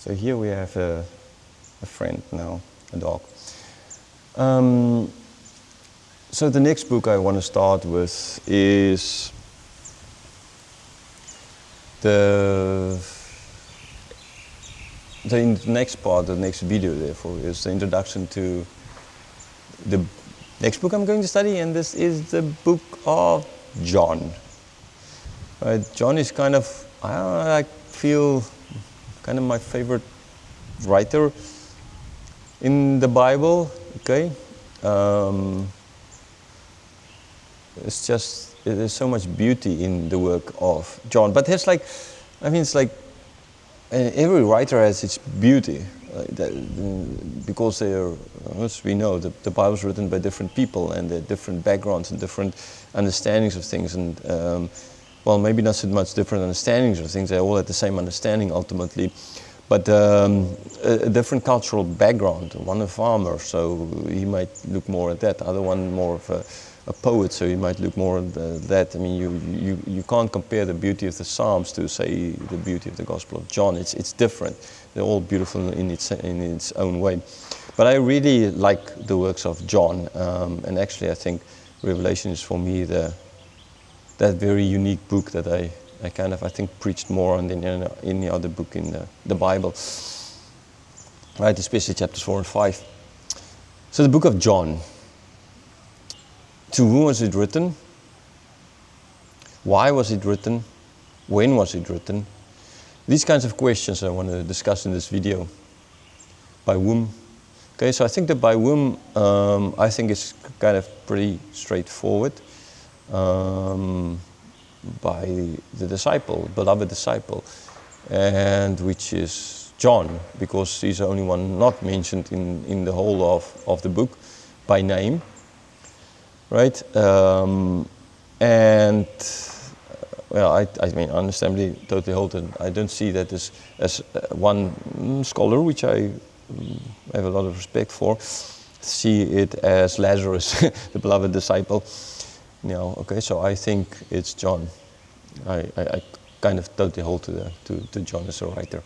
So here we have a friend now, a dog. So the next book I want to start with is the next part, the next video therefore, is the introduction to the next book I'm going to study, and this is the book of John. Right? John is kind of, I feel, kind of my favorite writer in the Bible, okay? There's so much beauty in the work of John. But there's it's like every writer has its beauty. Because they are, as we know, the Bible is written by different people and they're different backgrounds and different understandings of things. And, well, maybe not so much different understandings of things. They all have the same understanding ultimately. But a different cultural background. One a farmer, so he might look more at that. Other one more of a poet, so he might look more at that. I mean, you can't compare the beauty of the Psalms to, say, the beauty of the Gospel of John. It's different. They're all beautiful in its own way. But I really like the works of John, and actually I think Revelation is for me that very unique book that I think preached more on than any other book in the Bible, right? Especially chapters 4 and 5. So the book of John. To whom was it written? Why was it written? When was it written? These kinds of questions I want to discuss in this video. By whom? Okay, so I think that by whom, I think it's kind of pretty straightforward. By the disciple, beloved disciple, and which is John, because he's the only one not mentioned in the whole of the book by name, right? Well, I mean, understandably, totally hold it. I don't see that as one scholar, which I have a lot of respect for, see it as Lazarus, the beloved disciple. No, okay, so I think it's John. I kind of totally hold to John as a writer.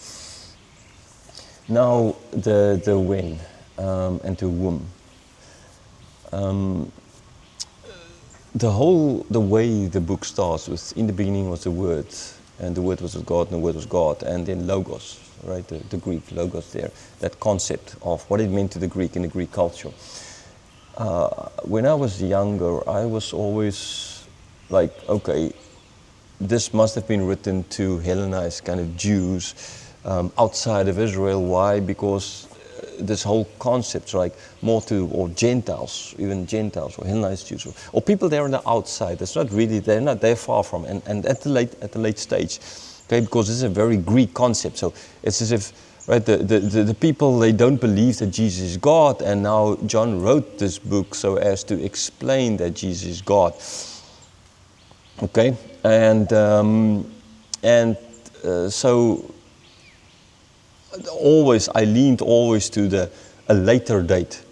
Now the when and to whom. The way the book starts with, in the beginning was the Word, and the Word was with God, and the Word was God, and then Logos, right? The Greek Logos there, that concept of what it meant to the Greek in the Greek culture. When I was younger, I was always like, okay, this must have been written to Hellenized kind of Jews outside of Israel. Why? Because this whole concept, like more to, or Gentiles, even Gentiles or Hellenized Jews, or people there on the outside. It's not really, they're not that far from, and at the late stage, okay, because this is a very Greek concept. So it's as if, right, the people, they don't believe that Jesus is God, and now John wrote this book so as to explain that Jesus is God. Okay, so I leaned always to a later date.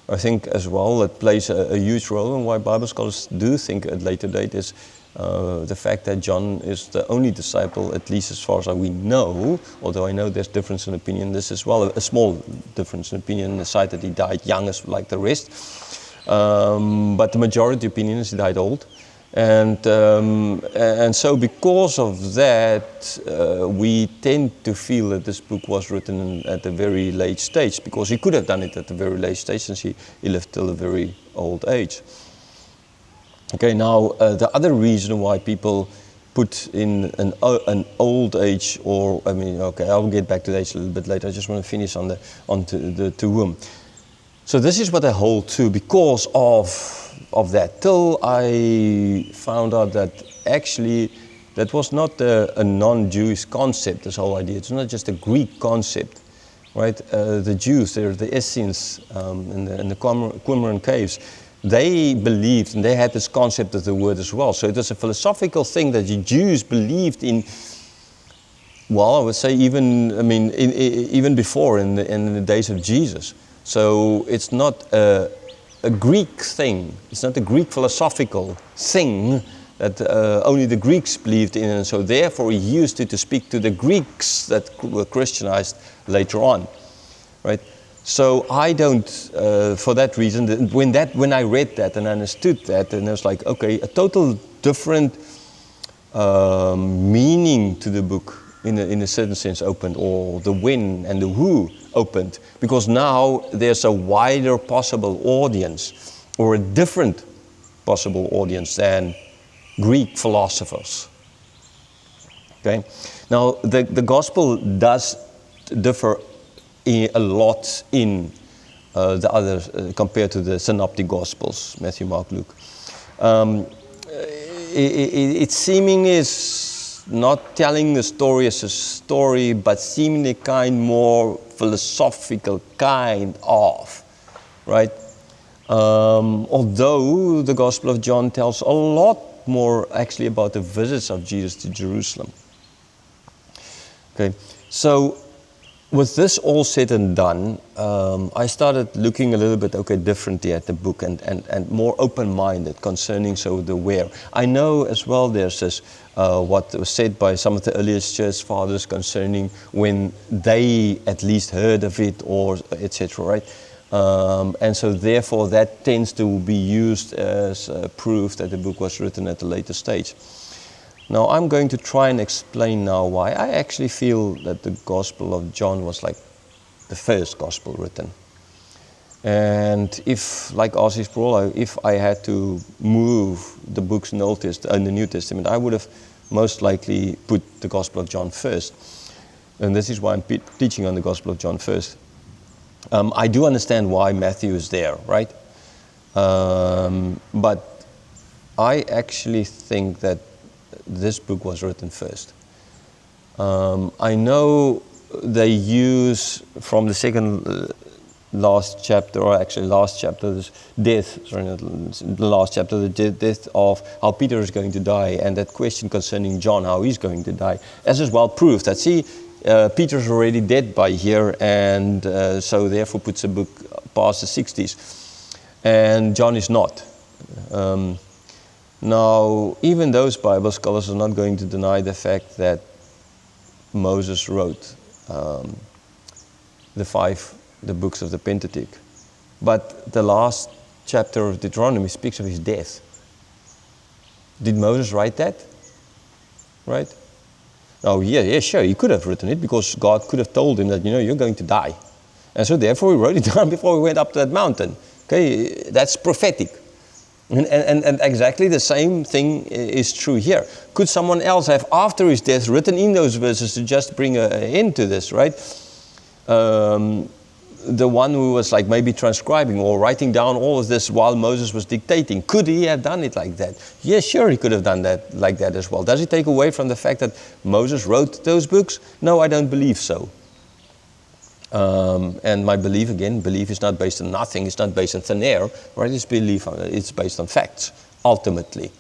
I think as well that plays a huge role in why Bible scholars do think a later date is the fact that John is the only disciple, at least as far as we know, although I know there's difference in opinion, this as well, a small difference in opinion, the side that he died young as like the rest, but the majority opinion is he died old. And so because of that, we tend to feel that this book was written at a very late stage, because he could have done it at a very late stage since he lived till a very old age. Okay, now the other reason why people put in an old age, or I mean, okay, I'll get back to the age a little bit later. I just want to finish on the to whom. So this is what I hold to because of that. Till I found out that actually that was not a non-Jewish concept. This whole idea. It's not just a Greek concept, right? The Jews, they're the Essenes in the Qumran caves. They believed, and they had this concept of the Word as well. So it was a philosophical thing that the Jews believed in. Well, I would say even before in the days of Jesus. So it's not a Greek thing. It's not a Greek philosophical thing that only the Greeks believed in, and so therefore he used it to speak to the Greeks that were Christianized later on, right? So I don't, for that reason, when I read that and understood that, and I was like, okay, a total different meaning to the book in a certain sense opened, or the when and the who opened, because now there's a wider possible audience, or a different possible audience than Greek philosophers. Okay, now the gospel does differ a lot in the others compared to the synoptic gospels, Matthew, Mark, Luke. It seemingly is not telling the story as a story, but seemingly kind more philosophical kind of, right? Although the Gospel of John tells a lot more actually about the visits of Jesus to Jerusalem. Okay, so with this all said and done, I started looking a little bit differently at the book and more open-minded concerning the where. I know as well there's this what was said by some of the earliest church fathers concerning when they at least heard of it, or etc., right? And so therefore that tends to be used as proof that the book was written at a later stage. Now I'm going to try and explain now why I actually feel that the Gospel of John was like the first Gospel written. And if, like R.C. Sproul, if I had to move the books in the New Testament, I would have most likely put the Gospel of John first. And this is why I'm teaching on the Gospel of John first. I do understand why Matthew is there, right? But I actually think that this book was written first. I know they use from the second last chapter, or actually last chapter, this death, sorry, not the last chapter, the death of how Peter is going to die, and that question concerning John, how he's going to die, as is well proved that, see, Peter's already dead by here, and so therefore puts the book past the 60s, and John is not. Now, even those Bible scholars are not going to deny the fact that Moses wrote the books of the Pentateuch. But the last chapter of Deuteronomy speaks of his death. Did Moses write that? Right? Oh, yeah, sure, he could have written it because God could have told him that, you're going to die. And so therefore he wrote it down before he went up to that mountain. Okay, that's prophetic. And exactly the same thing is true here. Could someone else have, after his death, written in those verses to just bring an end to this, right? The one who was like maybe transcribing or writing down all of this while Moses was dictating, could he have done it like that? Yes, sure, he could have done that like that as well. Does it take away from the fact that Moses wrote those books? No, I don't believe so. And my belief is not based on nothing. It's not based on thin air, right? It's based on facts, ultimately.